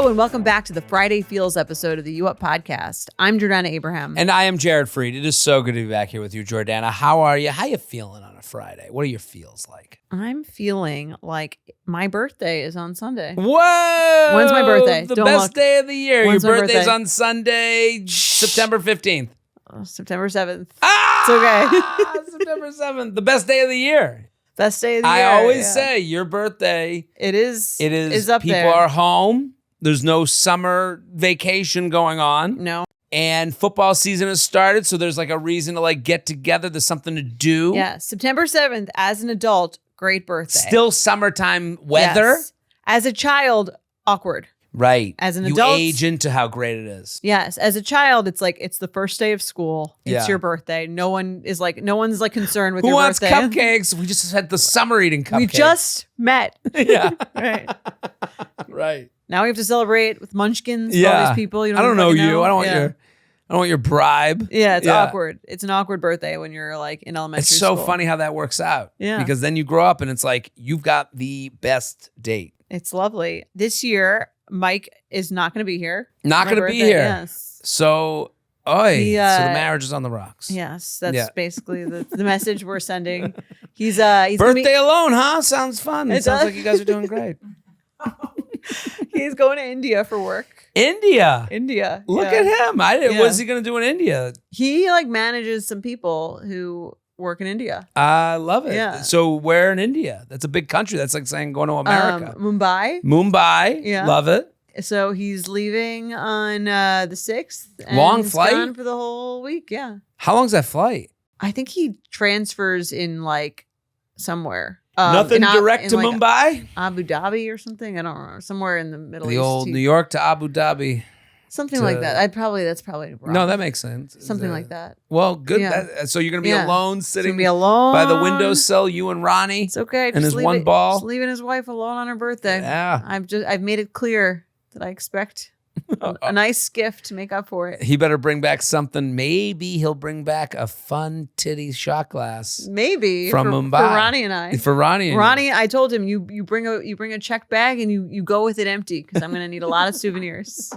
Hello and welcome back to the Friday Feels episode of the You Up podcast. I'm Jordana Abraham. And I am Jared Freed. It is so good to be back here with you, Jordana. How are you? How you feeling on a Friday? What are your feels like? I'm feeling like my birthday is on Sunday. Whoa! When's my birthday? The Don't best look. day of the year. When's Your my birthday's birthday? on Sunday, September 15th. September 7th. Ah! It's okay. September 7th. The best day of the year. Best day of the year. I always yeah. say your birthday. It is up people there. are home. There's no summer vacation going on. No. And football season has started, so there's like a reason to like get together. There's something to do. Yeah. September 7th, as an adult, great birthday. Still summertime weather. Yes. As a child, awkward. Right. As an you adult, age into how great it is. Yes. As a child, it's like it's the first day of school. It's Yeah. your birthday. No one's concerned with Who your wants birthday. cupcakes? We just had the summer eating cupcakes. We just met. yeah. Right. Right. Now we have to celebrate with munchkins. With all Yeah. these people. You I don't know fucking you. I don't want Yeah. your. I don't want your bribe. Yeah, it's awkward. It's an awkward birthday when you're like in elementary It's so school. funny how that works out. Yeah. Because then you grow up and it's like you've got the best date. It's lovely. This year, Mike is not going to be here. Not My going to be birthday, here. Yes. So, so the marriage is on the rocks. Yes, that's Yeah. basically the message we're sending. He's gonna Birthday alone, huh? Sounds fun. It It sounds does. like you guys are doing great. he's going to India for work. India. India. Look yeah. at him. Yeah. What's he going to do in India? He like manages some people who work in India. I love it. Yeah. So where in India? That's a big country. That's like saying going to America. Mumbai. Mumbai. Yeah. Love it. So he's leaving on the 6th. And Long he's flight? gone for the whole week. Yeah. How long's that flight? I think he transfers in like somewhere. Nothing direct to like, Mumbai? Abu Dhabi or something. I don't know. Somewhere in the Middle The East. old New York to Abu Dhabi. Something to- like that. That's probably wrong. No, that makes sense. Something like that. Well, good. Yeah. So you're going to be Yeah. alone He's sitting gonna be alone by the windowsill, you and Ronnie? It's okay. And his one leave ball? Just leaving his wife alone on her birthday. Yeah. I've made it clear that I expect a nice gift to make up for it. He better bring back something. Maybe he'll bring back a fun titty shot glass Maybe from for Mumbai. for Ronnie and I. For Ronnie and Ronnie, I told him you bring a check bag and you go with it empty because I'm gonna need a lot of souvenirs.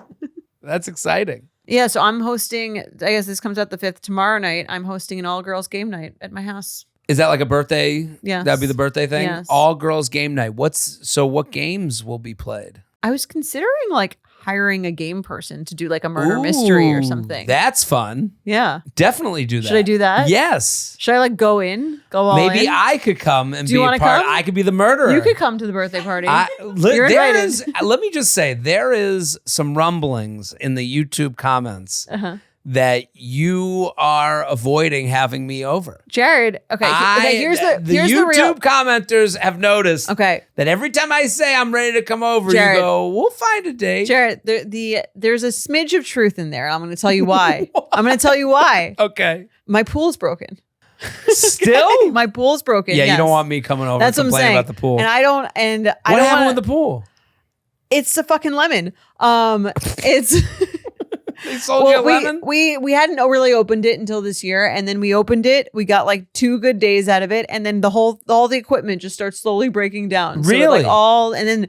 That's exciting. Yeah, so I'm hosting. I guess this comes out the 5th tomorrow night. I'm hosting an all girls game night at my house. Is that like a birthday? Yes. That'd be the birthday thing? Yes. All girls game night. What games will be played? I was considering like hiring a game person to do like a murder mystery or Ooh, something. That's fun. Yeah. Definitely do that. Should I do that? Yes. Should I like go all Maybe in? I could come and Do you be a wanna part. come? I could be the murderer. You could come to the birthday party. There invited. is. Let me just say, there is some rumblings in the YouTube comments Uh-huh. that you are avoiding having me over. Jared, okay, here's the YouTube real. commenters have noticed Okay, that every time I say I'm ready to come over, Jared. you go, "We'll find a date." Jared, there's a smidge of truth in there. I'm going to tell you why. I'm going to tell you why. Okay. My pool's broken. Still? My pool's broken. Yeah, yes. you don't want me coming over That's and what I'm complaining saying. about the pool. And I don't. And I what don't happened wanna, with the pool? It's a fucking lemon. It's. They sold you a lemon? We hadn't really opened it until this year, and then we opened it. We got like 2 good days out of it, and then all the equipment just starts slowly breaking down. So Really? and then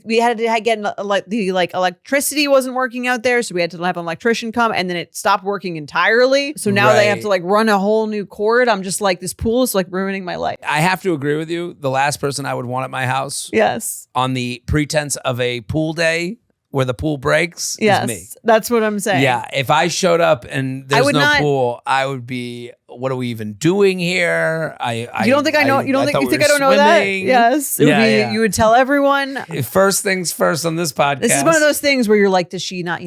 we had to get the electricity wasn't working out there, so we had to have an electrician come, and then it stopped working entirely. So now they have Right. to like run a whole new cord. I'm just like, this pool is like ruining my life. I have to agree with you. The last person I would want at my house Yes. on the pretense of a pool day where the pool breaks Yes. is me. That's what I'm saying. Yeah, if I showed up and there's would no not- pool, I would be, what are we even doing here? You don't think I know? You thought think we I don't were know that? swimming. Yes. It would Yeah, be, yeah. You would tell everyone. First things first on this podcast. This is one of those things where you're like, does she not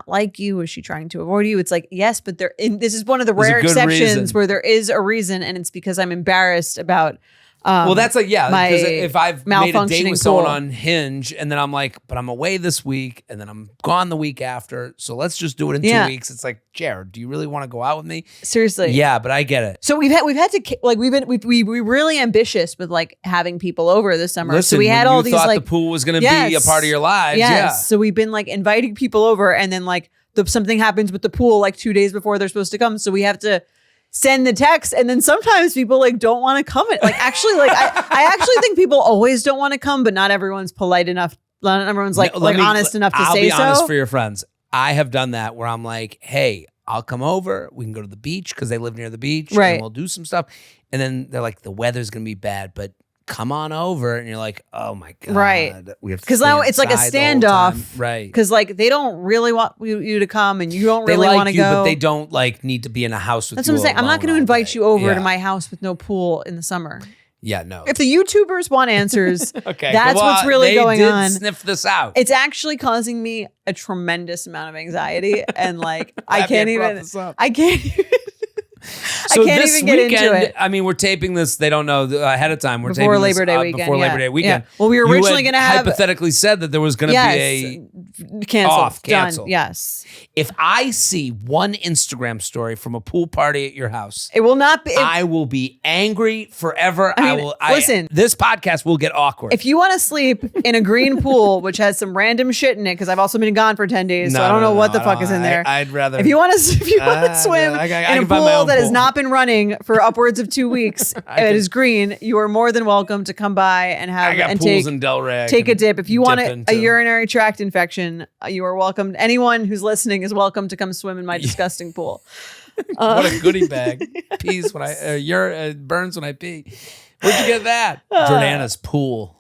like you? Is she trying to avoid you? It's like, yes, but this is one of the There's a rare good exceptions reason. where there is a reason, and it's because I'm embarrassed about. Well, that's like, yeah, my because if I've made a date malfunctioning with someone pool. on Hinge and then I'm like, but I'm away this week and then I'm gone the week after, so let's just do it in 2 weeks. It's like, Jared, do you really want to go out with me? Seriously. Yeah, but I get it. So we've had to like we're really ambitious with like having people over this summer. Listen, so we had when all you these thought like the pool was going to be a Yes. part of your lives. yes. Yeah. So we've been like inviting people over, and then like something happens with the pool like 2 days before they're supposed to come. So we have to send the text, and then sometimes people like don't want to come. Like actually, like I actually think people always don't want to come, but not everyone's polite enough Not everyone's like let me- honest enough to I'll say be honest so. for your friends. I have done that where I'm like, hey, I'll come over. We can go to the beach because they live near the beach. Right. And we'll do some stuff. And then they're like, the weather's going to be bad, but come on over. And you're like, oh my God. Right. We have to Because stay now it's like a inside the whole time. standoff. Right. Because like they don't really want you to come and you don't They really like want to you, go. but they don't like need to be in a house with That's you. what I'm saying. I'm not alone going to all invite day. you over Yeah. to my house with no pool in the summer. Yeah, no. If the YouTubers want answers, Okay. that's well, what's really they going did on. Sniff this out. It's actually causing me a tremendous amount of anxiety, and like I Happy can't brought even. this up. I can't even. So I can't this even get weekend, into it. I mean, we're taping this. They don't know ahead of time. We're Before taping Labor this, Day weekend. Before Labor Day weekend. Yeah. Well, we were You originally had going to have hypothetically said that there was going to be a. canceled. off, canceled. Done. Yes. If I see one Instagram story from a pool party at your house, It will not be. I will be angry forever. I mean, listen. This podcast will get awkward. If you want to sleep in a green pool, which has some random shit in it, because I've also been gone for 10 days, so I don't know what the fuck is in there. I'd rather. If you want to swim I in can a find my pool own that has pool. not been running for upwards of 2 weeks, it is green. You are more than welcome to come by and have I got and pools take in Delray. I take a can dip. If you want dip a into. urinary tract infection, you are welcome. Anyone who's listening is welcome to come swim in my disgusting pool. What a goodie bag. Pees when I burns when I pee. Where'd you get that? Jordana's pool.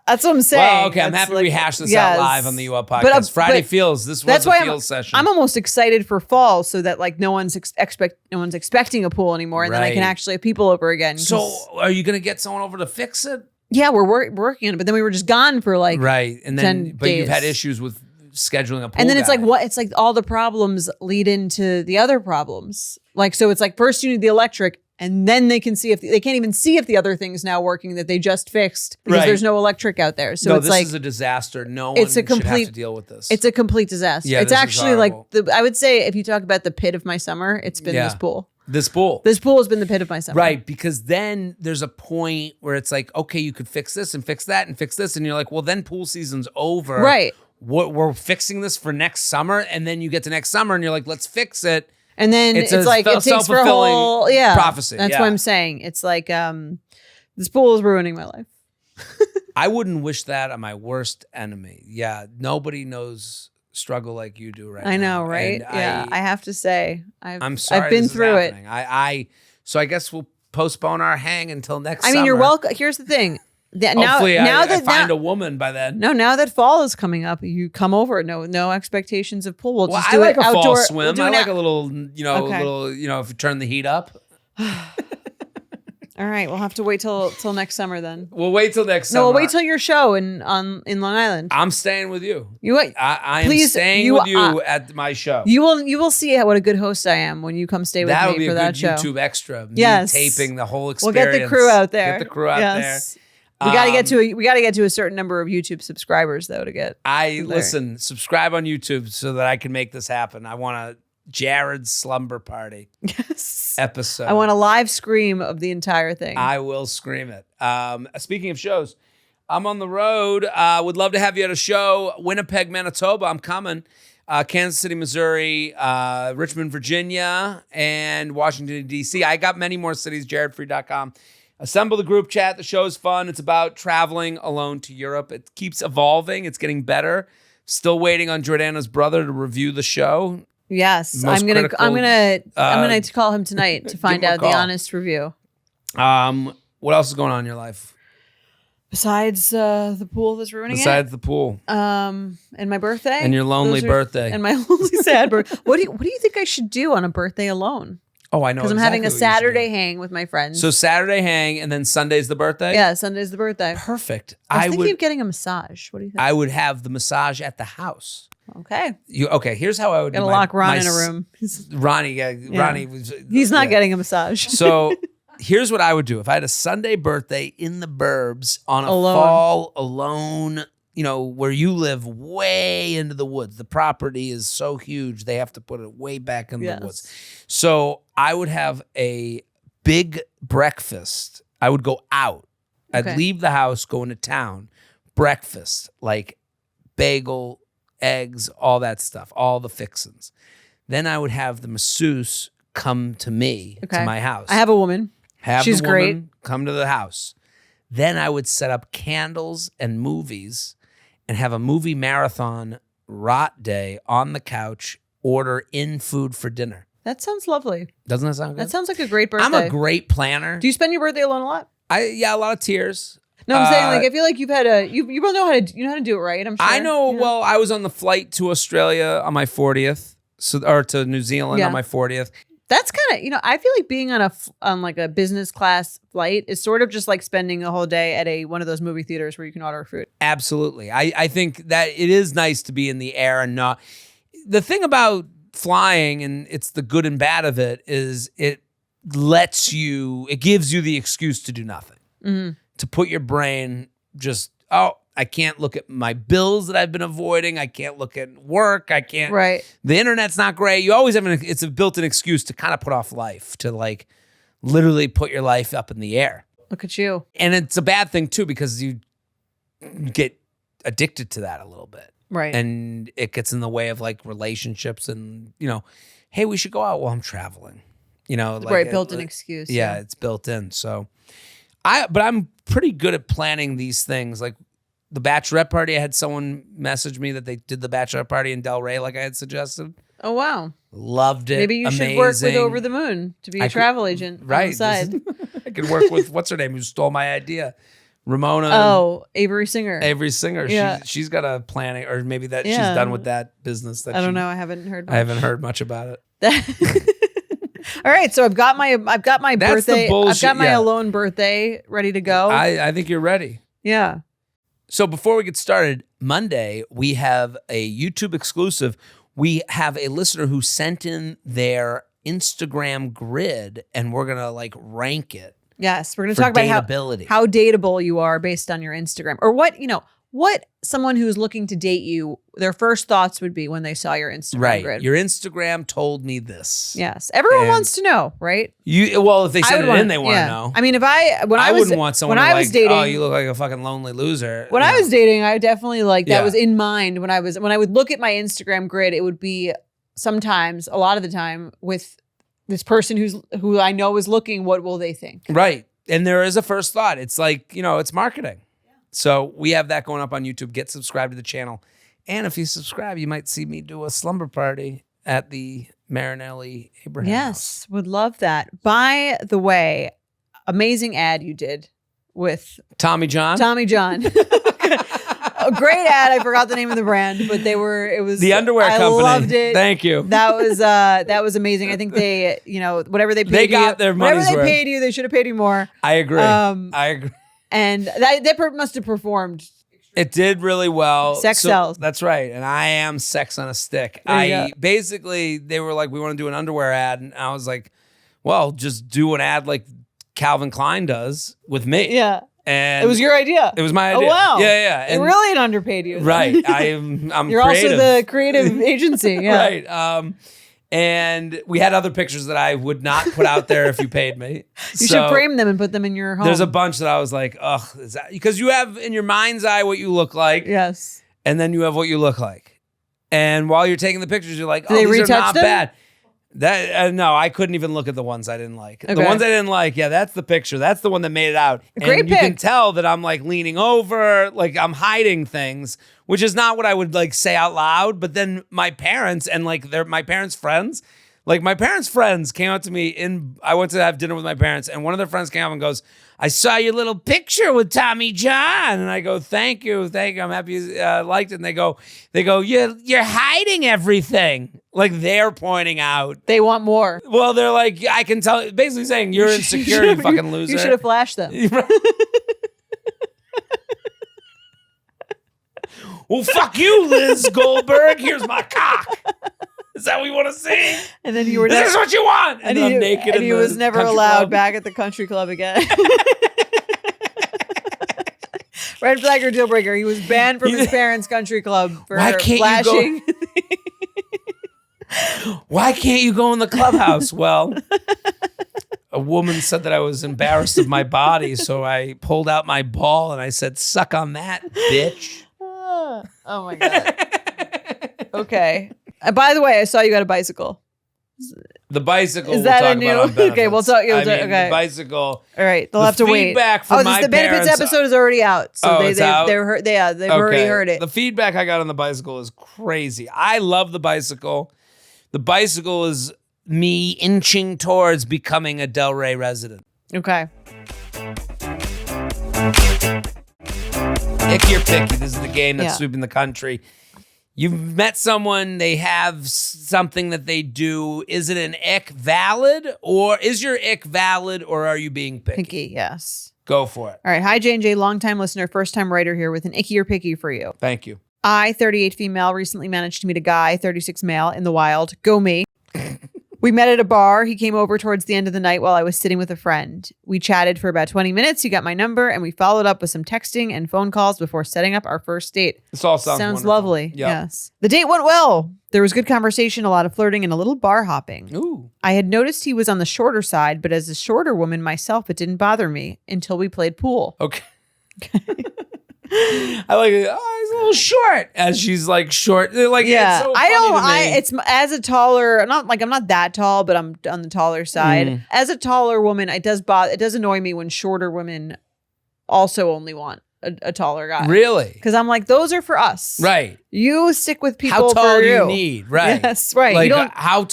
That's what I'm saying. Well, okay, I'm That's happy like- we hashed this yes. out live on the UP podcast. But, Friday but feels. This was that's a why feels session. I'm almost excited for fall, so that like no one's expecting a pool anymore, and then I can Right. actually have people over again. So, are you gonna get someone over to fix it? yeah, we're working on it, but then we were just gone for like Right, and 10 then but you've had days. issues with scheduling a pool. And then it's guy. like what? It's like all the problems lead into the other problems. Like so, it's like first you need the electric, and then they can see if they can't even see if the other thing's now working that they just fixed because Right. there's no electric out there. So no, it's this like is a disaster. No one it's a should have complete- to deal with this. it's a complete disaster. Yeah, it's this is actually like horrible. I would say if you talk about the pit of my summer, it's been Yeah. this pool. this pool. This pool has been the pit of my summer. Right, because then there's a point where it's like, okay, you could fix this and fix that and fix this, and you're like, well, then pool season's over. Right. We're fixing this for next summer, and then you get to next summer, and you're like, let's fix it. And then It's it's a like it takes for a self-fulfilling whole prophecy, That's yeah. what I'm saying. It's like this pool is ruining my life. I wouldn't wish that on my worst enemy. Yeah, nobody knows struggle like you do right now. I know, right? And Yeah, I have to say, I'm sorry. I've been this is through it. happening. So I guess we'll postpone our hang until next I mean, summer. you're welcome. Here's the thing. Hopefully, now I that find a woman by then. now that fall is coming up, you come over. No expectations of pool. We'll Well, just I do like it a fall outdoor. swim. We'll do I an like out- a little, Okay. if you turn the heat up. All right, we'll have to wait till next summer then. We'll wait till next summer. No, we'll wait till your show in Long Island. I'm staying with you. You wait. I am Please, staying you- with you at my show. You will see what a good host I am when you come stay with that would me be for a that good show. YouTube extra. Me Yes. taping the whole We'll experience. get the crew out there. Get the crew out Yes. there. We got to get to a certain number of YouTube subscribers though to get. Listen, subscribe on YouTube so that I can make this happen. I want a Jared's slumber party Yes. episode. I want a live scream of the entire thing. I will scream it. Speaking of shows, I'm on the road. Would love to have you at a show. Winnipeg, Manitoba. I'm coming. Kansas City, Missouri, Richmond, Virginia, and Washington, D.C. I got many more cities, jaredfree.com. Assemble the group chat. The show is fun. It's about traveling alone to Europe. It keeps evolving. It's getting better. Still waiting on Jordana's brother to review the show. yes, Most I'm gonna call him tonight to find him a out the call. honest review. What else is going on in your life Besides the pool that's ruining besides the pool it, and my birthday, and your lonely Those are- birthday? and my lonely sad birthday. What do you think I should do on a birthday alone? Oh, I know. Because I'm having a exactly what you should Saturday do. hang with my friends. So Saturday hang, and then Sunday's the birthday. yeah, Sunday's the birthday. Perfect. I was thinking of getting a massage. What do you think? I would have the massage at the house. Okay, Okay, here's how I would gotta do lock Ron my in a s- room. Ronnie, Ronnie was. He's not yeah. getting a massage. So here's what I would do if I had a Sunday birthday in the burbs on a Alone. fall alone. Where you live way into the woods. The property is so huge they have to put it way back in Yes. the woods. So I would have a big breakfast. I would go out. I'd Okay. leave the house, go into town, breakfast, like bagel, eggs, all that stuff, all the fixins. Then I would have the masseuse come to me, Okay. to my house. I have a woman. Have she's the woman great. come to the house. Then I would set up candles and movies and have a movie marathon rot day on the couch, order in food for dinner. That sounds lovely. Doesn't that sound good? That sounds like a great birthday. I'm a great planner. Do you spend your birthday alone a lot? A lot of tears. No, I'm saying, like, I feel like you've had you will know how to do it, right? I'm sure. I know. Well, I was on the flight to Australia on my 40th, or to New Zealand on my 40th. That's kind of, I feel like being on like a business class flight is sort of just like spending a whole day at one of those movie theaters where you can order food. Absolutely. I think that it is nice to be in the air and not. The thing about flying, and it's the good and bad of it, is it gives you the excuse to do nothing. Mm-hmm. To put your brain just, I can't look at my bills that I've been avoiding. I can't look at work. I can't. Right. The internet's not great. You always have it's a built-in excuse to kind of put off life, to like literally put your life up in the air. Look at you. And it's a bad thing too, because you get addicted to that a little bit. Right. And it gets in the way of like relationships and, hey, we should go out while I'm traveling. Like built-in excuse. Yeah, it's built in. So but I'm pretty good at planning these things. Like the bachelorette party, I had someone message me that they did the bachelorette party in Delray like I had suggested. Oh, wow. Loved it. Maybe you should work with Over the Moon to be a travel agent on the side. I could work with, what's her name, who stole my idea? Ramona. Oh, Avery Singer. Avery Singer. Yeah. She's got a planning, or maybe that she's done with that business. I don't know. I haven't heard much. I haven't heard much about it. All right, so I've got my That's birthday. the bullshit, I've got my alone birthday ready to go. I think you're ready. Yeah. So before we get started, Monday we have a YouTube exclusive. We have a listener who sent in their Instagram grid, and we're gonna like rank it. Yes, we're gonna talk about how dateable you are based on your Instagram, or what someone who's looking to date you, their first thoughts would be when they saw your Instagram grid. Your Instagram told me this. Yes. Everyone wants to know, right? If they send it in, they want to know. I mean, I wouldn't want someone dating, oh, you look like a fucking lonely loser. When I was dating, I definitely that was in mind when I would look at my Instagram grid, it would be sometimes, a lot of the time, with this person who I know is looking, what will they think? Right. And there is a first thought. It's like, it's marketing. So we have that going up on YouTube. Get subscribed to the channel. And if you subscribe, you might see me do a slumber party at the Marinelli Abraham House. Would love that. By the way, amazing ad you did with Tommy John. A great ad. I forgot the name of the brand, but it was the underwear company. I loved it. Thank you. That was amazing. I think they, whatever they paid you. They got their money's worth. Whatever they paid you, they should have paid you more. I agree. I agree. And that must have performed. It did really well. Sex sells. That's right. And I am sex on a stick. Basically, they were like, we want to do an underwear ad. And I was like, well, just do an ad like Calvin Klein does with me. Yeah. And it was your idea. It was my idea. Oh, wow. Yeah. And really underpaid you. Right. I'm You're creative. also the creative agency. Yeah. Right. And we had other pictures that I would not put out there if you paid me. You should frame them and put them in your home. There's a bunch that I was like, because you have in your mind's eye what you look like. Yes. And then you have what you look like. And while you're taking the pictures, you're like, these are not them? bad. No, I couldn't even look at the ones I didn't like. Okay. The ones I didn't like, that's the picture. That's the one that made it out. Great and pick. You can tell that I'm like leaning over, like I'm hiding things, which is not what I would like say out loud. But then my parents and like my parents' friends, came up to me I went to have dinner with my parents, and one of their friends came up and goes, I saw your little picture with Tommy John. And I go, thank you. I'm happy you liked it. And they go, you're hiding everything. Like they're pointing out. They want more. Well, they're like, I can tell, basically saying you're insecure, you fucking loser. You should have flashed them. Well, fuck you, Liz Goldberg. Here's my cock. Is that what you want to see? And then you were This is what you want. And then I'm naked. And he was never allowed back at the country club again. Red flag or deal breaker. He was banned from his parents' country club for flashing. Why can't you go in the clubhouse? Well, a woman said that I was embarrassed of my body, so I pulled out my ball and I said, suck on that, bitch. Oh my God. Okay. By the way, I saw you got a bicycle. The bicycle. Is that we'll a talk new? about on benefits. Okay, we'll talk. Okay. Okay. The bicycle. All right, they'll The have to wait. feedback from my the benefits parents- episode is already out, so it's out? they've already heard it. The feedback I got on the bicycle is crazy. I love the bicycle. The bicycle is me inching towards becoming a Delray resident. Okay. Icky or picky. This is the game that's Yeah. sweeping the country. You've met someone, they have something that they do. Is it an ick valid, or is your ick valid, or are you being picky? Picky, yes. Go for it. All right. Hi, J&J, longtime listener, first time writer here with an icky or picky for you. Thank you. I, 38 female, recently managed to meet a guy, 36 male, in the wild. Go me. We met at a bar. He came over towards the end of the night while I was sitting with a friend. We chatted for about 20 minutes. He got my number, and we followed up with some texting and phone calls before setting up our first date. This all sounds wonderful. lovely. Yep. Yes. The date went well. There was good conversation, a lot of flirting, and a little bar hopping. Ooh. I had noticed he was on the shorter side, but as a shorter woman myself, it didn't bother me until we played pool. Okay. I like it. Oh, he's a little short. As she's like short. Like, Yeah, it's so I funny don't. to me. It's as a taller. I'm not that tall, but I'm on the taller side. As a taller woman, it does annoy me when shorter women also only want a taller guy. Really? Because I'm like, those are for us. Right. You stick with people. How tall for do you you need? Right. Yes. Right. Like You don't. how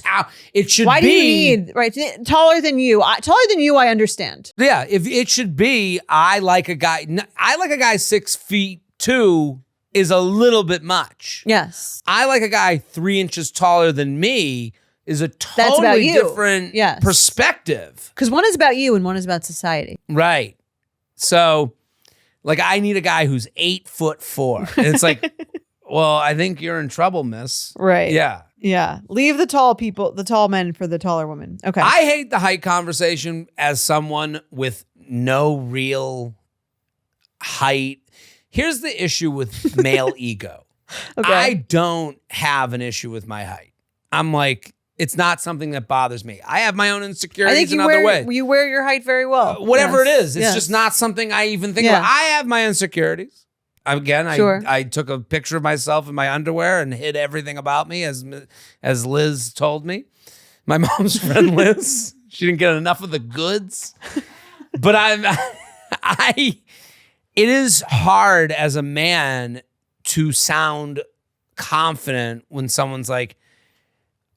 it should Why be. do you need right taller than you? Taller than you, I understand. Yeah. If it should be, I like a guy 6'2" is a little bit much. Yes. I like a guy 3 inches taller than me is a That's about totally you. different Yes. perspective. Because one is about you and one is about society. Right. So, like, I need a guy who's 8'4". And it's like, well, I think you're in trouble, miss. Right. Yeah. Yeah. Leave the tall men for the taller women. Okay. I hate the height conversation as someone with no real height. Here's the issue with male ego. Okay. I don't have an issue with my height. I'm like, it's not something that bothers me. I have my own I insecurities think in other ways. you wear your height very well. Whatever Yes. it is, it's Yes. just not something I even think Yeah. about. I have my insecurities. Again, Sure. I took a picture of myself in my underwear and hid everything about me, as Liz told me. My mom's friend Liz, she didn't get enough of the goods. But it is hard as a man to sound confident when someone's like,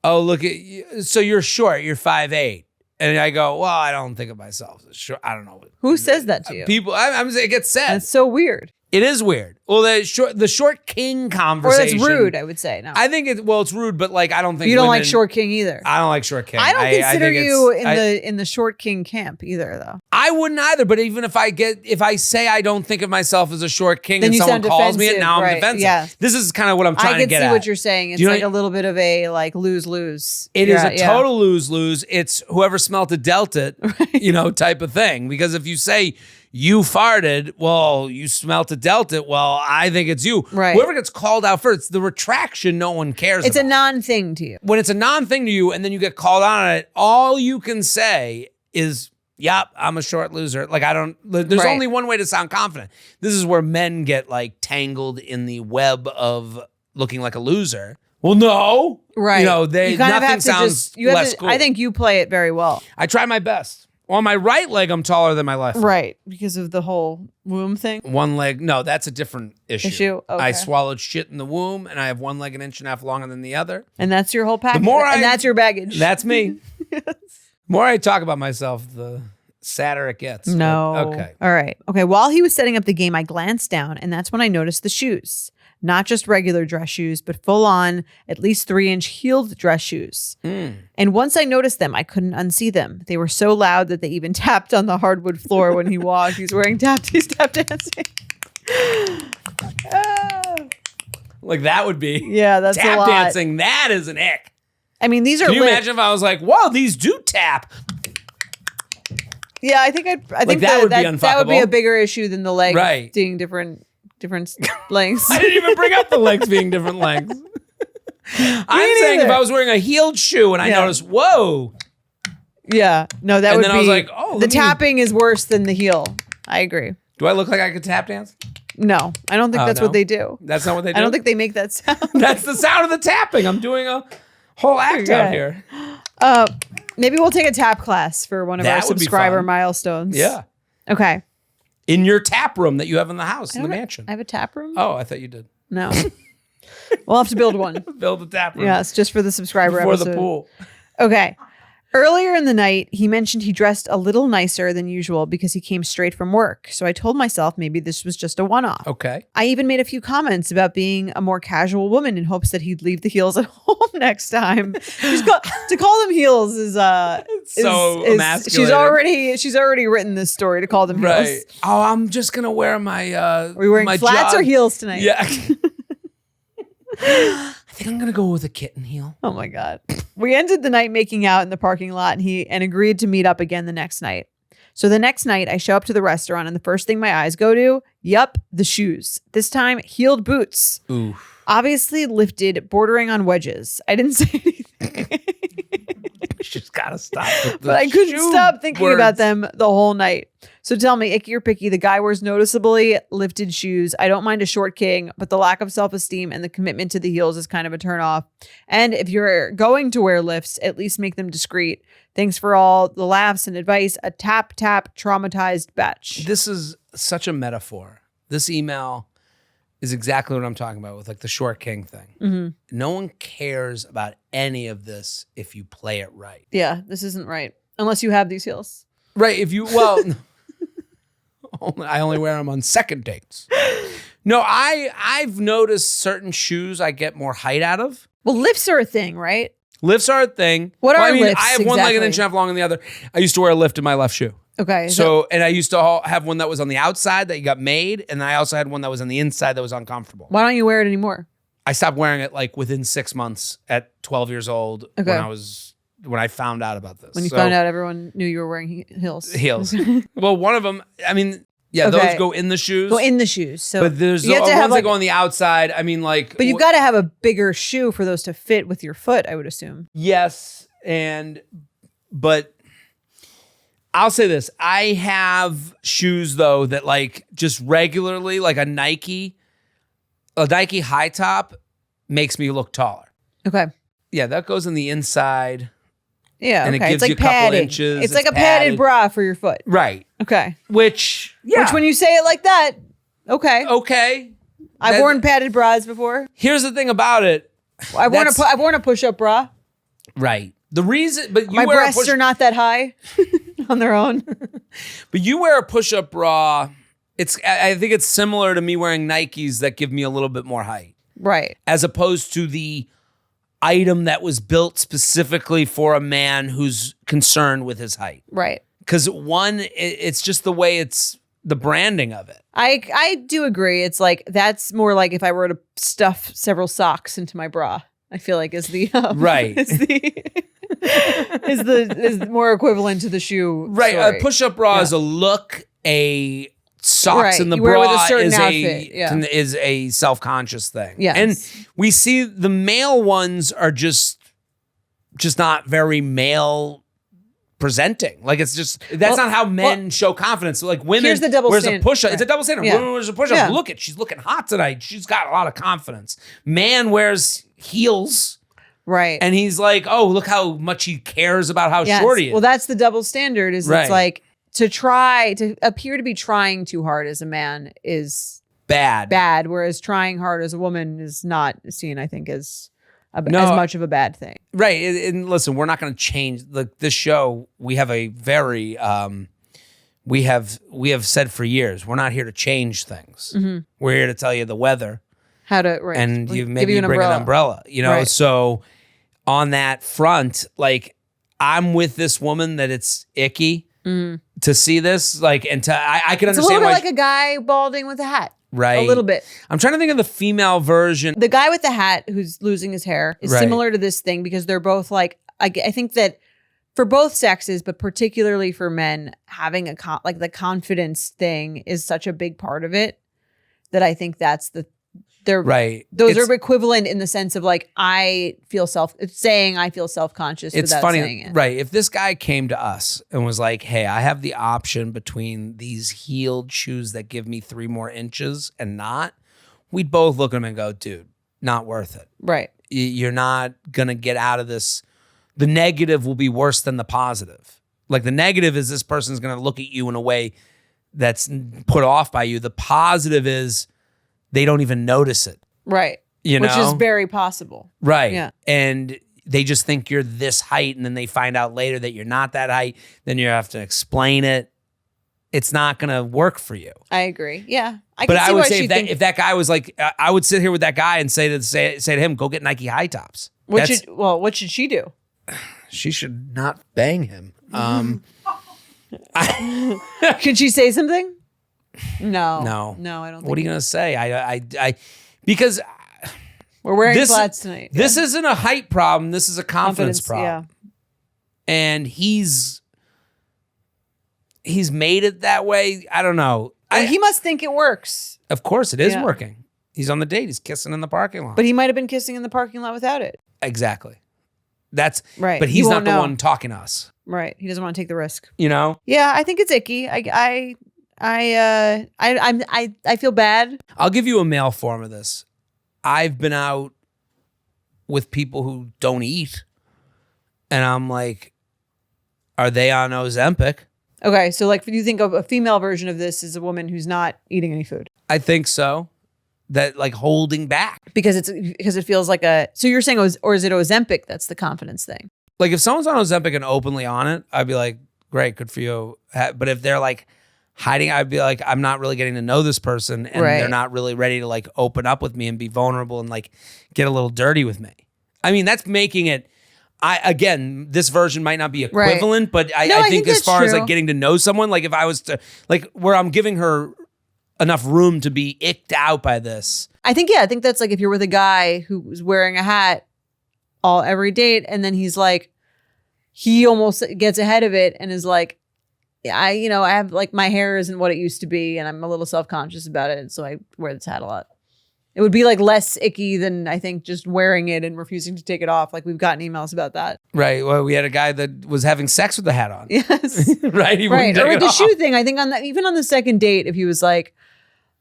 oh, look at you. So you're short, you're 5'8". And I go, well, I don't think of myself as short. I don't know. Who says that to you? People, it gets said. That's so weird. It is weird. Well, the short king Or conversation. that's rude, I would say. No. I think it's rude, but like, I don't think You don't like women- short king either. I don't like short king. I don't consider think you it's- in the short king camp either, though. I wouldn't either, but even if I say I don't think of myself as a short king Then and you someone sound calls me it, defensive, now I'm right, defensive. yeah. This is kind of what I'm trying I to can get see at. what you're saying. It's Do you know like a little bit of a like lose-lose. It is a Yeah. total lose-lose. It's whoever smelt it dealt it, type of thing. Because if you say you farted, well, you smelt it dealt it, well, I think it's you. Right. Whoever gets called out first, the retraction no one cares It's about. a non-thing to you. When it's a non-thing to you and then you get called out on it, all you can say is, yep, I'm a short loser. Like, there's Right. only one way to sound confident. This is where men get like tangled in the web of looking like a loser. Well, no. Right. You kind of nothing have to sounds you have less to, cool. I think you play it very well. I try my best. On my right leg, I'm taller than my left. Right. Because of the whole womb thing. One leg, no, that's a different issue. Okay. I swallowed shit in the womb, and I have one leg an inch and a half longer than the other. And that's your whole package. more and that's your baggage. That's me. The more I talk about myself, the sadder it gets. No. Okay. All right. Okay. While he was setting up the game, I glanced down, and that's when I noticed the shoes. Not just regular dress shoes, but full on, at least 3-inch heeled dress shoes. And once I noticed them, I couldn't unsee them. They were so loud that they even tapped on the hardwood floor when he walked. He's tap dancing. Like that would be. Yeah, that's a tap lot. dancing. That is an ick. I mean, these are Can you lit. imagine if I was like, whoa, these do tap? Yeah, I think that would be unfuckable. a bigger issue than the legs Right. being different lengths. I didn't even bring up the legs being different lengths. I'm saying if I was wearing a heeled shoe and I noticed, whoa. Yeah. No, that And would then be. I was like, oh, the let me- tapping is worse than the heel. I agree. Do I look like I could tap dance? No, I don't think Oh, that's no? what they do. That's not what they do? I don't think they make that sound. That's the sound of the tapping. I'm doing a whole act out Okay. here. Maybe we'll take a tap class for one of our That would be subscriber fun. milestones. Yeah. Okay. In your tap room that you have in the house, in the mansion. I have a tap room? Oh, I thought you did. No. We'll have to build one. Build a tap room. Yes, just for the subscriber Before episode. the pool. Okay. Earlier in the night, he mentioned he dressed a little nicer than usual because he came straight from work. So I told myself maybe this was just a one-off. Okay. I even made a few comments about being a more casual woman in hopes that he'd leave the heels at home next time. To call them heels is so emasculating. She's already written this story to call them heels. Right. Oh, I'm just gonna wear my. Are we wearing my flats or heels tonight? Yeah. I think I'm gonna go with a kitten heel. Oh my God. We ended the night making out in the parking lot and agreed to meet up again the next night. So the next night I show up to the restaurant and the first thing my eyes go to, the shoes. This time heeled boots. Ooh. Obviously lifted, bordering on wedges. I didn't say anything. You just gotta stop. But I couldn't stop thinking about them the whole night. So tell me, icky or picky, the guy wears noticeably lifted shoes. I don't mind a short king, but the lack of self-esteem and the commitment to the heels is kind of a turnoff. And if you're going to wear lifts, at least make them discreet. Thanks for all the laughs and advice. A tap traumatized batch. This is such a metaphor. This email is exactly what I'm talking about with like the short king thing. Mm-hmm. No one cares about any of this if you play it right. Yeah, this isn't right. Unless you have these heels. Right. If you, I only wear them on second dates. No, I've noticed certain shoes I get more height out of. Well, lifts are a thing, right? Lifts are a thing. What are lifts I have one leg an exactly? inch and a half long on the other. I used to wear a lift in my left shoe. Okay. And I used to have one that was on the outside that you got made, and then I also had one that was on the inside that was uncomfortable. Why don't you wear it anymore? I stopped wearing it like within 6 months at 12 years old when I found out about this. When you found out everyone knew you were wearing heels. Heels. Well, one of them, I mean, yeah, those go in the shoes. Go in the shoes. So but there's the ones that go on the outside. I mean, like. But you've got to have a bigger shoe for those to fit with your foot, I would assume. Yes. But I'll say this. I have shoes, though, that like just regularly, like a Nike high top makes me look taller. Okay. Yeah, that goes on the inside. Yeah, and okay. it gives It's like you a couple padding. inches. It's like a padded bra for your foot. Right. Okay. Which when you say it like that, okay. Okay. I've worn padded bras before. Here's the thing about it. I've worn a push-up bra. Right. The reason, but my breasts are not that high on their own. But you wear a push-up bra. I think it's similar to me wearing Nikes that give me a little bit more height. Right. As opposed to the item that was built specifically for a man who's concerned with his height. Right. Because it's just the way it's the branding of it. I do agree. It's like, that's more like if I were to stuff several socks into my bra, I feel like is the right. is more equivalent to the shoe. Right. Story. A push-up bra is a look, socks in the bra is a self-conscious thing. Yes. And we see the male ones are just not very male presenting. Like it's just, that's not how men show confidence. So like women, here's the double where's standard. a push-up? Right. It's a double standard. Yeah. Women wears a push-up. Yeah. Look she's looking hot tonight. She's got a lot of confidence. Man wears heels. Right. And he's like, oh, look how much he cares about how short he is. Well, that's the double standard is It's like to appear to be trying too hard as a man is bad. Whereas trying hard as a woman is not seen, I think, as much of a bad thing. Right. And listen, we're not going to change this show. We have a very, we have said for years, we're not here to change things. Mm-hmm. We're here to tell you the weather. How to, and you bring an umbrella, right. So on that front, like I'm with this woman that it's icky to see this, like, and I can understand. It's a little bit like a guy balding with a hat. Right. A little bit. I'm trying to think of the female version. The guy with the hat who's losing his hair is similar to this thing because they're both like, I think that for both sexes, but particularly for men, having the confidence thing is such a big part of it that I think that's those are equivalent in the sense of like I feel self-conscious it's without funny, saying it. Right? If this guy came to us and was like, "Hey, I have the option between these heeled shoes that give me 3 more inches and not," we'd both look at him and go, "Dude, not worth it. Right? You're not gonna get out of this the negative will be worse than the positive. Like the negative is this person's going to look at you in a way that's put off by you. The positive is they don't even notice it. Right. You know? Which is very possible. Right. Yeah. And they just think you're this height, and then they find out later that you're not that height. Then you have to explain it. It's not going to work for you. I agree. Yeah. But I would say if that guy was like, I would sit here with that guy and say to him, go get Nike high tops. What should she do? She should not bang him. Could she say something? No, I don't think. What are you going to say? I because we're wearing flats tonight. This isn't a height problem. This is a confidence problem. Yeah. And he's made it that way. I don't know. He must think it works. Of course it is working. He's on the date. He's kissing in the parking lot. But he might have been kissing in the parking lot without it. Exactly. That's right. But he's not the one talking to us. Right. He doesn't want to take the risk. You know? Yeah, I think it's icky. I feel bad. I'll give you a male form of this. I've been out with people who don't eat, and I'm like, are they on Ozempic? Okay, so like, you think of a female version of this is a woman who's not eating any food? I think so. That like holding back because it feels like so you're saying, or is it Ozempic? That's the confidence thing. Like if someone's on Ozempic and openly on it, I'd be like, great, good for you. But if they're like hiding, I'd be like, I'm not really getting to know this person, and they're not really ready to like open up with me and be vulnerable and like get a little dirty with me. I mean, that's making it. Again, this version might not be equivalent, but I think as far as like getting to know someone, like if I was to like where I'm giving her enough room to be icked out by this. I think that's like if you're with a guy who's wearing a hat every date, and then he's like, he almost gets ahead of it and is like, I have like, my hair isn't what it used to be, and I'm a little self-conscious about it, so I wear this hat a lot. It would be like less icky than I think just wearing it and refusing to take it off. Like we've gotten emails about that. Right. Well, we had a guy that was having sex with the hat on. Yes. Right. He right. Or with the off. shoe thing. I think even on the second date, if he was like,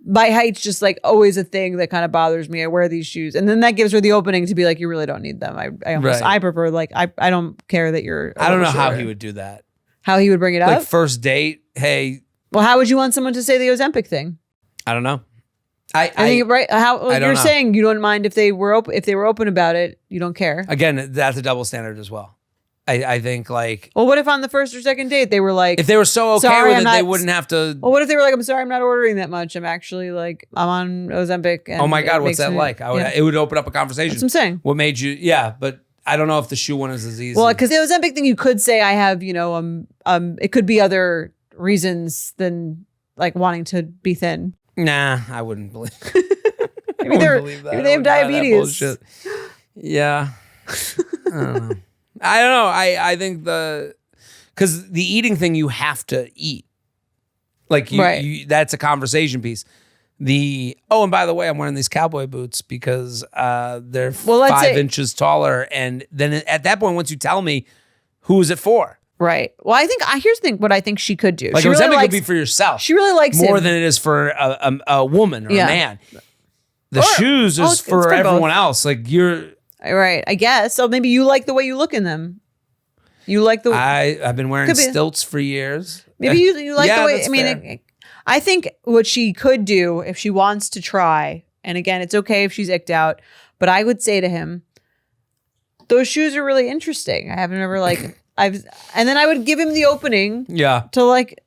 my height's just like always a thing that kind of bothers me. I wear these shoes. And then that gives her the opening to be like, you really don't need them. I prefer like, I don't care that you're. I don't know how he would do that. How he would bring it up? Like first date. Hey. Well, how would you want someone to say the Ozempic thing? I don't know. I think right. How you're saying you don't mind if they were open about it. You don't care. Again, that's a double standard as well. I think like. Well, what if on the first or second date they were like, if they were so okay with it, they wouldn't have to. Well, what if they were like, I'm sorry, I'm not ordering that much. I'm actually like, I'm on Ozempic. And oh my God, what's that like? It would open up a conversation. That's what I'm saying. What made you? Yeah, but I don't know if the shoe one is as easy. Well, because the Ozempic thing, you could say I have, it could be other reasons than like wanting to be thin. Nah, I wouldn't believe. Maybe they have diabetes. Yeah. I don't know. I think because the eating thing, you have to eat. Like that's a conversation piece. And by the way, I'm wearing these cowboy boots because they're 5 inches taller. And then at that point, once you tell me, who is it for? Right. Well, I think here's the thing. What I think she could do. Like Ozempic could be for yourself. She really likes more him. than it is for a woman or a man. The shoes is for everyone else. Like you're right. I guess so. Maybe you like the way you look in them. You like the. I've been wearing stilts for years. Maybe you like the way. I mean, I think what she could do if she wants to try, and again, it's okay if she's icked out, but I would say to him, those shoes are really interesting. I haven't ever like. And then I would give him the opening to like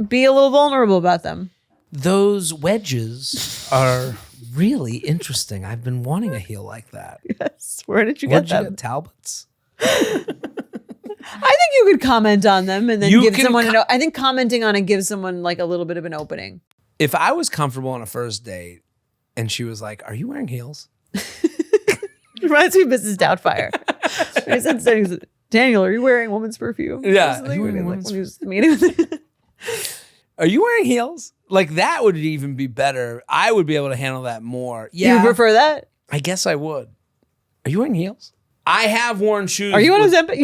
be a little vulnerable about them. Those wedges are really interesting. I've been wanting a heel like that. Yes. Where did you get them? You get Talbots? I think you could comment on them and then give someone I think commenting on it gives someone like a little bit of an opening. If I was comfortable on a first date and she was like, are you wearing heels? Reminds me of Mrs. Doubtfire. I said, Daniel, are you wearing woman's perfume? Yeah. Are you wearing Are you wearing heels? Like that would even be better. I would be able to handle that more. Yeah. You would prefer that? I guess I would. Are you wearing heels? I have worn shoes. Are you on Ozempic?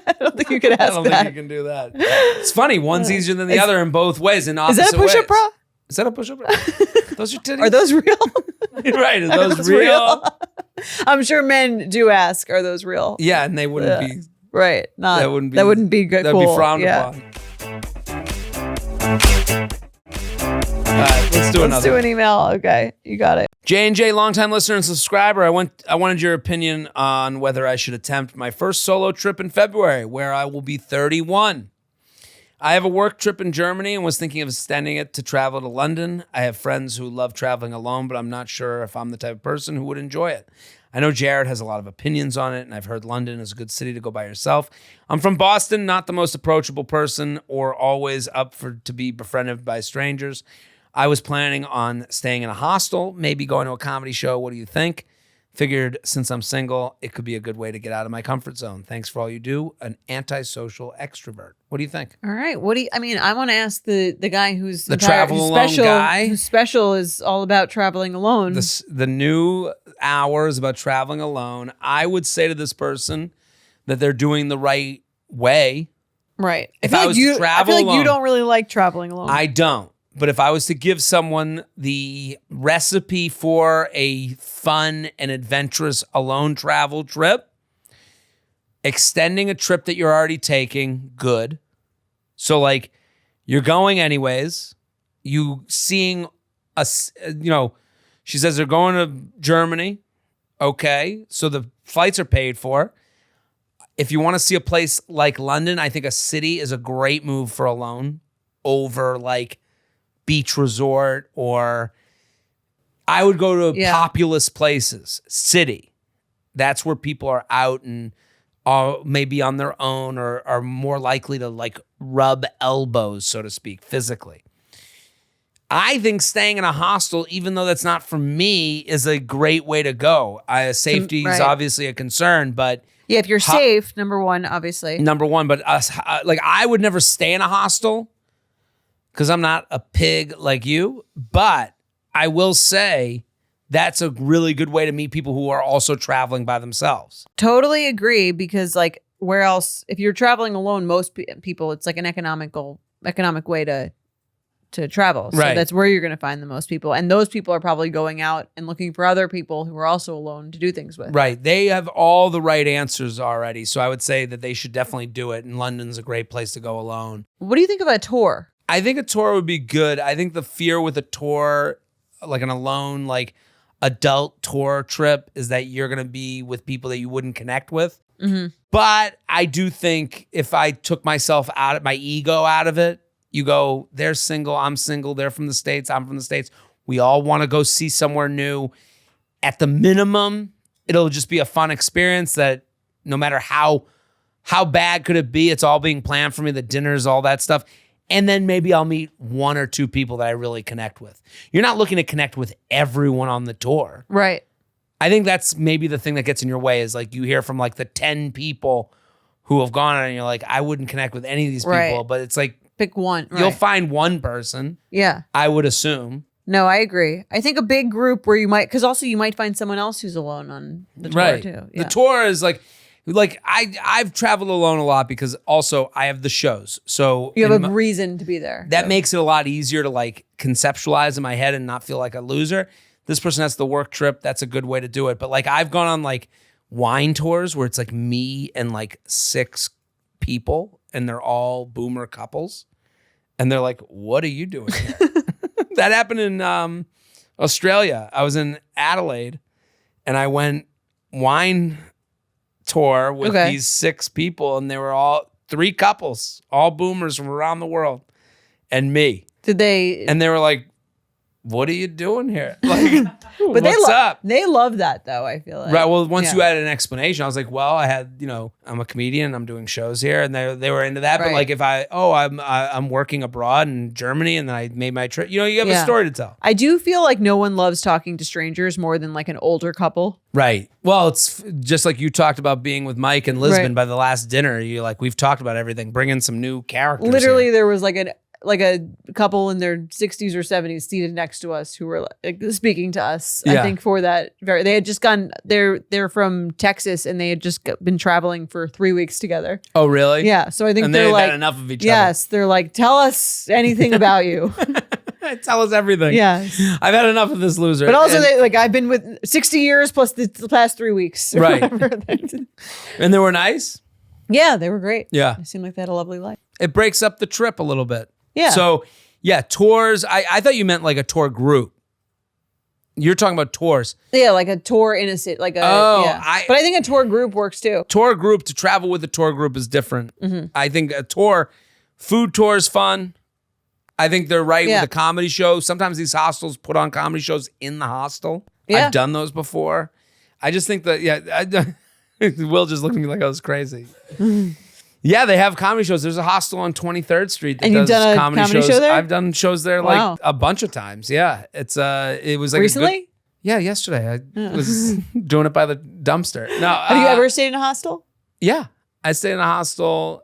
I don't think you can ask that. I don't think you can do that. It's funny. One's easier than the other in both ways. In opposite ways. Is that a push-up bra? Is that a push-up bra? Those are titties. Are those real? Right. Are those real? I'm sure men do ask, are those real? Yeah, and they wouldn't be. Right. Not That wouldn't be good. That'd Cool. be frowned Yeah. upon. All right, let's do another. Let's do an email. Okay, you got it. J&J, longtime listener and subscriber. I wanted your opinion on whether I should attempt my first solo trip in February, where I will be 31. I have a work trip in Germany and was thinking of extending it to travel to London. I have friends who love traveling alone, but I'm not sure if I'm the type of person who would enjoy it. I know Jared has a lot of opinions on it, and I've heard London is a good city to go by yourself. I'm from Boston, not the most approachable person or always up to be befriended by strangers. I was planning on staying in a hostel, maybe going to a comedy show. What do you think? Figured since I'm single, it could be a good way to get out of my comfort zone. Thanks for all you do. An antisocial extrovert. What do you think? All right. I want to ask the guy who's The travel alone special, guy? whose special is all about traveling alone. The new hour is about traveling alone. I would say to this person that they're doing the right way. Right. If I was to travel I feel like you alone- don't really like traveling alone. I don't. But if I was to give someone the recipe for a fun and adventurous alone travel trip, extending a trip that you're already taking, good. So like you're going anyways, you seeing she says they're going to Germany. Okay. So the flights are paid for. If you want to see a place like London, I think a city is a great move for alone over like beach resort, or I would go to populous places, city. That's where people are out and are maybe on their own or are more likely to like rub elbows, so to speak, physically. I think staying in a hostel, even though that's not for me, is a great way to go. Safety is obviously a concern, but yeah, if you're safe, number one, obviously. Number one, but like I would never stay in a hostel because I'm not a pig like you, but I will say that's a really good way to meet people who are also traveling by themselves. Totally agree, because like where else, if you're traveling alone, most people, it's like an economic way to travel. So Right. that's where you're going to find the most people. And those people are probably going out and looking for other people who are also alone to do things with. Right. They have all the right answers already. So I would say that they should definitely do it. And London's a great place to go alone. What do you think of a tour? I think a tour would be good. I think the fear with a tour, like an alone, like adult tour trip, is that you're going to be with people that you wouldn't connect with. Mm-hmm. But I do think if I took myself out of my ego out of it, you go, they're single, I'm single, they're from the States, I'm from the States. We all want to go see somewhere new. At the minimum, it'll just be a fun experience that no matter how bad could it be, it's all being planned for me, the dinners, all that stuff. And then maybe I'll meet one or two people that I really connect with. You're not looking to connect with everyone on the tour. Right. I think that's maybe the thing that gets in your way is like you hear from like the 10 people who have gone on and you're like, I wouldn't connect with any of these people. Right. But it's like, Pick one. you'll Right. find one person, Yeah. I would assume. No, I agree. I think a big group where you might, because also you might find someone else who's alone on the tour Right. too. Yeah. The tour is like I've traveled alone a lot because also I have the shows. So You have a reason to be there. that makes it a lot easier to like conceptualize in my head and not feel like a loser. This person has the work trip. That's a good way to do it. But like I've gone on like wine tours where it's like me and like 6 people and they're all boomer couples. And they're like, what are you doing here? That happened in Australia. I was in Adelaide and I went wine tour with these 6 people and they were all 3 couples, all boomers from around the world and me. Did they? And they were like, what are you doing here? Like, But what's up? They love that though, I feel like. Right. Well, once you had an explanation, I was like, well, I had, I'm a comedian, I'm doing shows here, and they were into that. But Right. like, if I'm working abroad in Germany, and then I made my trip, you have a story to tell. I do feel like no one loves talking to strangers more than like an older couple. Right. Well, it's just like you talked about being with Mike in Lisbon Right. by the last dinner. You're like, we've talked about everything. Bring in some new characters. Literally, here. there was like a couple in their 60s or 70s seated next to us who were like speaking to us. Yeah. I think for that they had just gone. They're from Texas and they had just been traveling for 3 weeks together. Oh, really? Yeah. So I think And they're they've like had enough of each other. Yes, they're like, tell us anything about you. Tell us everything. Yes. I've had enough of this loser. But also, I've been with 60 years plus the past 3 weeks. Right. And they were nice? Yeah, they were great. Yeah. They seemed like they had a lovely life. It breaks up the trip a little bit. Yeah. So, yeah, tours. I thought you meant like a tour group. You're talking about tours. Yeah, like a tour in a city. But I think a tour group works too. Tour group, to travel with a tour group is different. I think a tour, food tour is fun. I think they're right with the comedy show. Sometimes these hostels put on comedy shows in the hostel. Yeah. I've done those before. I just think that, Will just looked at me like I was crazy. Yeah, they have comedy shows. There's a hostel on 23rd Street that does comedy shows. Show there? I've done shows there like a bunch of times. Yeah, it was like recently. Yesterday I was doing it by the dumpster. No, have you ever stayed in a hostel? Yeah, I stayed in a hostel.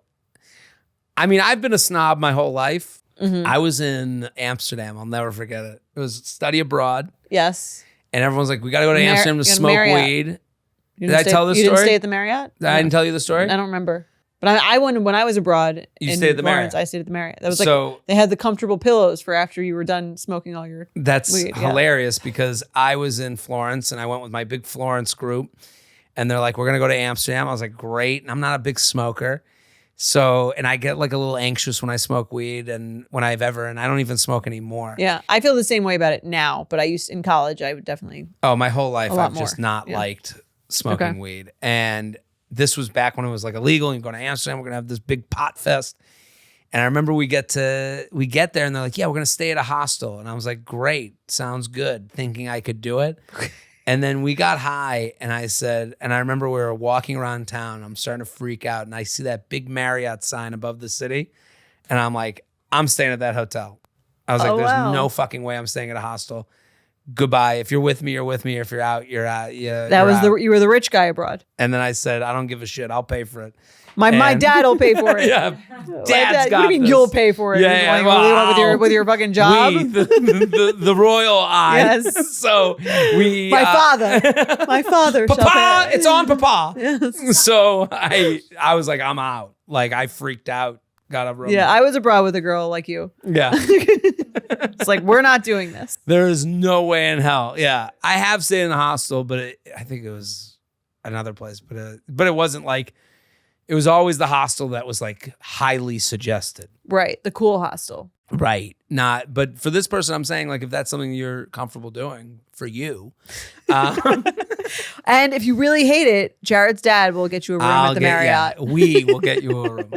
I mean, I've been a snob my whole life. I was in Amsterdam. I'll never forget it. It was study abroad. Yes. And everyone's like, we got to go to Amsterdam to smoke weed. Did I tell the story? You didn't stay at the Marriott? I didn't tell you the story? I don't remember. But I went when I was abroad. You stayed at the Marriott. I stayed at the Marriott. That was like they had the comfortable pillows for after you were done smoking all your. That's weed. Hilarious because I was in Florence and I went with my big Florence group, and they're like, "We're gonna go to Amsterdam." I was like, "Great!" And I'm not a big smoker, and I get like a little anxious when I smoke weed and and I don't even smoke anymore. Yeah, I feel the same way about it now. But in college, I would definitely. Oh, my whole life I've just not liked smoking weed, and this was back when it was like illegal. You go to Amsterdam, we're gonna have this big pot fest. And I remember we get there and they're like, yeah, we're gonna stay at a hostel. And I was like, great, sounds good, thinking I could do it. And then we got high and I remember we were walking around town. I'm starting to freak out and I see that big Marriott sign above the city. And I'm like, I'm staying at that hotel. I was like, there's no fucking way I'm staying at a hostel. Goodbye. If you're with me, you're with me. If you're out, you're out. Yeah, you were the rich guy abroad. And then I said, I don't give a shit. I'll pay for it. My dad will pay for it. Yeah, Dad's got What do you mean this. you'll pay for it? With your fucking job. The royal eye. Yes. So my father. Papa, it's on Papa. Yes. So I was like, I'm out. Like I freaked out. Got a room. Yeah, I was abroad with a girl like you. Yeah. It's like, we're not doing this. There is no way in hell. Yeah. I have stayed in a hostel, but I think it was another place. But it wasn't like, it was always the hostel that was like highly suggested. Right. The cool hostel. Right. But for this person, I'm saying like, if that's something you're comfortable doing for you. And if you really hate it, Jared's dad will get you a room at the Marriott. Yeah, we will get you a room.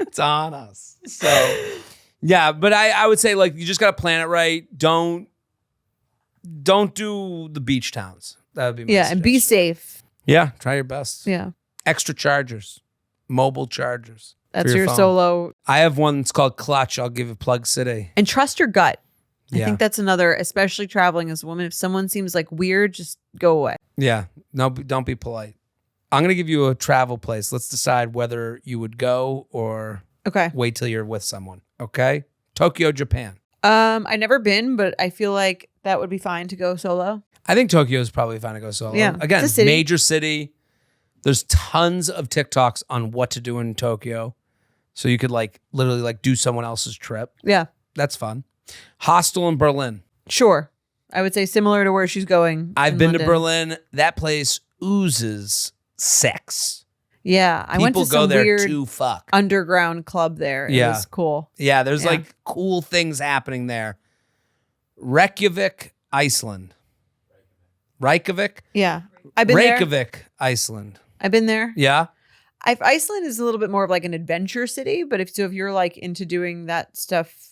It's on us. So, yeah, but I would say like you just got to plan it right. Don't do the beach towns. That would be my suggestion. And be safe. Yeah, try your best. Yeah. Extra chargers, mobile chargers. That's your solo. I have one that's called Clutch. I'll give you Plug City. And trust your gut. I think that's another, especially traveling as a woman. If someone seems like weird, just go away. Yeah. No, don't be polite. I'm going to give you a travel place. Let's decide whether you would go or wait till you're with someone. Okay? Tokyo, Japan. I've never been, but I feel like that would be fine to go solo. I think Tokyo is probably fine to go solo. Yeah, again, major city. There's tons of TikToks on what to do in Tokyo. So you could like literally like do someone else's trip. Yeah. That's fun. Hostel in Berlin. Sure. I would say similar to where she's going. I've been to Berlin. That place oozes sex. Yeah. I went to some weird to fuck. underground club there. It was cool. Yeah. There's like cool things happening there. Reykjavik, Iceland. Reykjavik? Yeah. I've been there. Reykjavik, Iceland. I've been there. Yeah. Iceland is a little bit more of like an adventure city, but if you're like into doing that stuff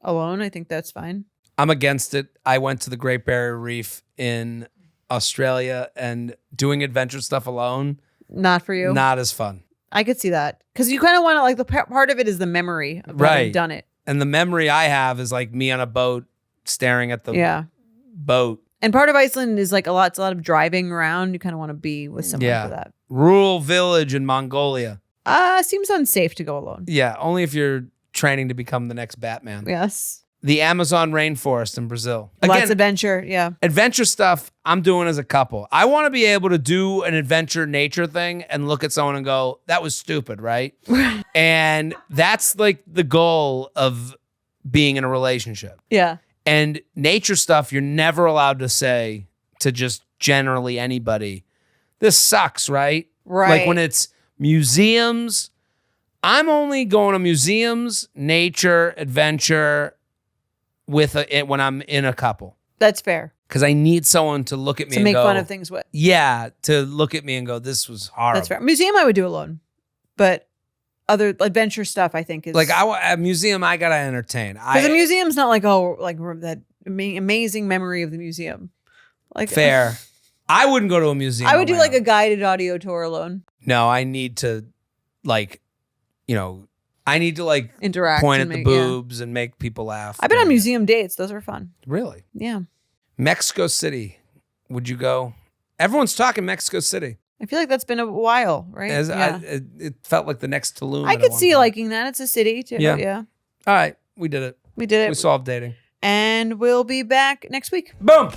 alone, I think that's fine. I'm against it. I went to the Great Barrier Reef in Australia and doing adventure stuff alone. Not for you. Not as fun. I could see that. Because you kind of want to like the part of it is the memory of having done it. And the memory I have is like me on a boat staring at the boat. And part of Iceland is like it's a lot of driving around. You kind of want to be with someone for that. Rural village in Mongolia. Seems unsafe to go alone. Yeah, only if you're training to become the next Batman. Yes. The Amazon rainforest in Brazil. Again, lots of adventure, yeah. Adventure stuff I'm doing as a couple. I want to be able to do an adventure nature thing and look at someone and go, that was stupid, right? And that's like the goal of being in a relationship. Yeah. And nature stuff, you're never allowed to say to just generally anybody, this sucks, right? Right. Like when it's museums, I'm only going to museums, nature, adventure when I'm in a couple. That's fair. Because I need someone to look at me To and make go, fun of things with. Yeah, to look at me and go, this was horrible. That's fair. Museum I would do alone. But other adventure stuff I think is... Like a museum, I got to entertain. Because a museum's not like, oh, like that amazing memory of the museum. Like Fair. I wouldn't go to a museum. I would do like alone. a guided audio tour alone. No, I need to like, I need to like Interact. point at the boobs and make people laugh. I've been on museum dates. Those are fun. Really? Yeah. Mexico City. Would you go? Everyone's talking Mexico City. I feel like that's been a while, right? It felt like the next Tulum. I could see liking that. It's a city too. Yeah. All right. We did it. We did it. We solved dating. And we'll be back next week. Boom.